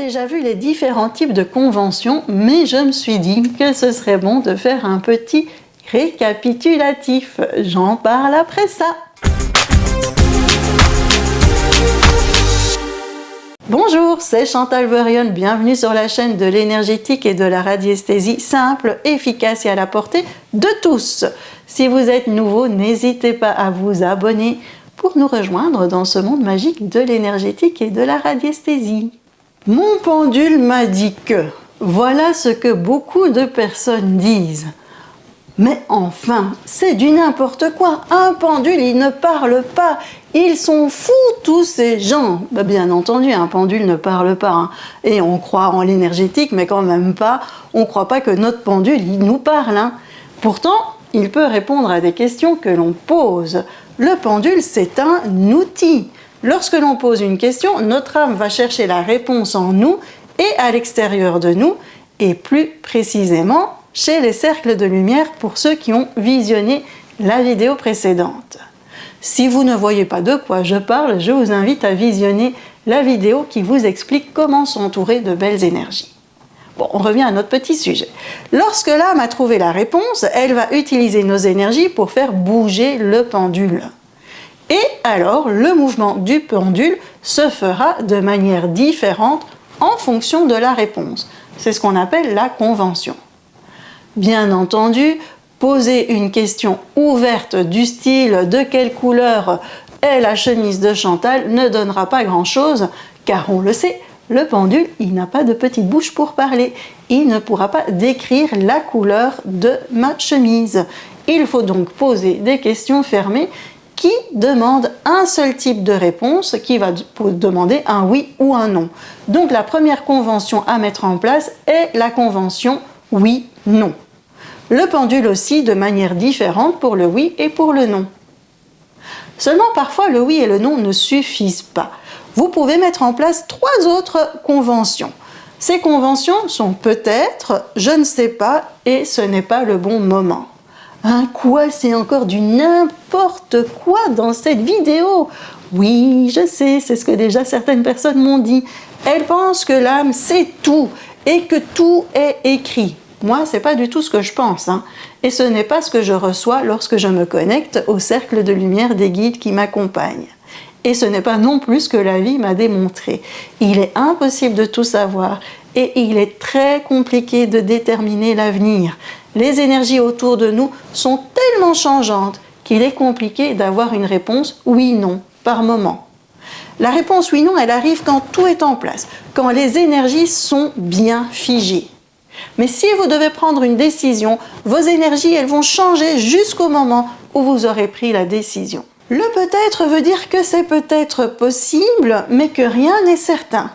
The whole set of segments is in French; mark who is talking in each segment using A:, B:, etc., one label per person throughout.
A: déjà vu les différents types de conventions, mais je me suis dit que ce serait bon de faire un petit récapitulatif. J'en parle après ça. Bonjour, c'est Chantal Verion, bienvenue sur la chaîne de l'énergétique et de la radiesthésie simple, efficace et à la portée de tous. Si vous êtes nouveau, n'hésitez pas à vous abonner pour nous rejoindre dans ce monde magique de l'énergétique et de la radiesthésie. Mon pendule m'a dit que, voilà ce que beaucoup de personnes disent. Mais enfin, c'est du n'importe quoi, un pendule il ne parle pas, ils sont fous tous ces gens. Bien entendu, un pendule ne parle pas, hein. Et on croit en l'énergétique, mais quand même pas, on ne croit pas que notre pendule il nous parle, hein. Pourtant, il peut répondre à des questions que l'on pose. Le pendule c'est un outil. Lorsque l'on pose une question, notre âme va chercher la réponse en nous et à l'extérieur de nous, et plus précisément chez les cercles de lumière pour ceux qui ont visionné la vidéo précédente. Si vous ne voyez pas de quoi je parle, je vous invite à visionner la vidéo qui vous explique comment s'entourer de belles énergies. Bon, on revient à notre petit sujet. Lorsque l'âme a trouvé la réponse, elle va utiliser nos énergies pour faire bouger le pendule. Et alors, le mouvement du pendule se fera de manière différente en fonction de la réponse. C'est ce qu'on appelle la convention. Bien entendu, poser une question ouverte du style « de quelle couleur est la chemise de Chantal ?» ne donnera pas grand-chose, car on le sait, le pendule, il n'a pas de petite bouche pour parler. Il ne pourra pas décrire la couleur de ma chemise. Il faut donc poser des questions fermées qui demandent un seul type de réponse, qui va demander un oui ou un non. Donc la première convention à mettre en place est la convention oui-non. Le pendule aussi de manière différente pour le oui et pour le non. Seulement parfois le oui et le non ne suffisent pas. Vous pouvez mettre en place 3 autres conventions. Ces conventions sont peut-être, je ne sais pas et ce n'est pas le bon moment. Hein, quoi, c'est encore du n'importe quoi dans cette vidéo? Oui, je sais, c'est ce que déjà certaines personnes m'ont dit. Elles pensent que l'âme c'est tout et que tout est écrit. Moi, c'est pas du tout ce que je pense, hein. Et ce n'est pas ce que je reçois lorsque je me connecte au cercle de lumière des guides qui m'accompagnent. Et ce n'est pas non plus ce que la vie m'a démontré. Il est impossible de tout savoir et il est très compliqué de déterminer l'avenir. Les énergies autour de nous sont tellement changeantes qu'il est compliqué d'avoir une réponse oui-non par moment. La réponse oui-non, elle arrive quand tout est en place, quand les énergies sont bien figées. Mais si vous devez prendre une décision, vos énergies, elles vont changer jusqu'au moment où vous aurez pris la décision. Le peut-être veut dire que c'est peut-être possible, mais que rien n'est certain.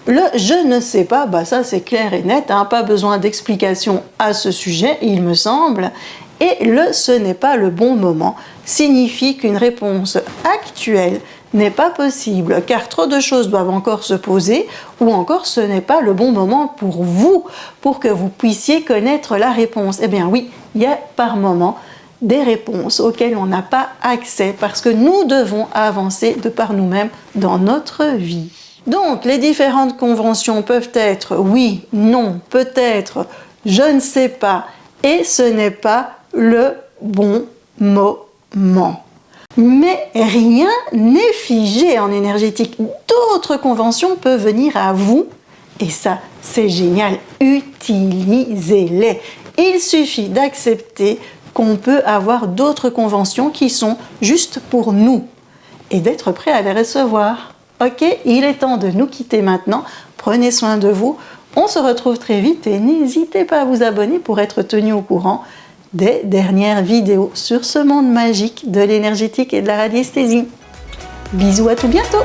A: Le « je ne sais pas », ça c'est clair et net, hein, pas besoin d'explication à ce sujet, il me semble. Et le « ce n'est pas le bon moment » signifie qu'une réponse actuelle n'est pas possible, car trop de choses doivent encore se poser, ou encore ce n'est pas le bon moment pour vous, pour que vous puissiez connaître la réponse. Eh bien oui, il y a par moment des réponses auxquelles on n'a pas accès, parce que nous devons avancer de par nous-mêmes dans notre vie. Donc, les différentes conventions peuvent être oui, non, peut-être, je ne sais pas, et ce n'est pas le bon moment. Mais rien n'est figé en énergétique. D'autres conventions peuvent venir à vous, et ça, c'est génial. Utilisez-les. Il suffit d'accepter qu'on peut avoir d'autres conventions qui sont juste pour nous, et d'être prêt à les recevoir. Ok, il est temps de nous quitter maintenant. Prenez soin de vous. On se retrouve très vite et n'hésitez pas à vous abonner pour être tenu au courant des dernières vidéos sur ce monde magique de l'énergétique et de la radiesthésie. Bisous, à tout bientôt!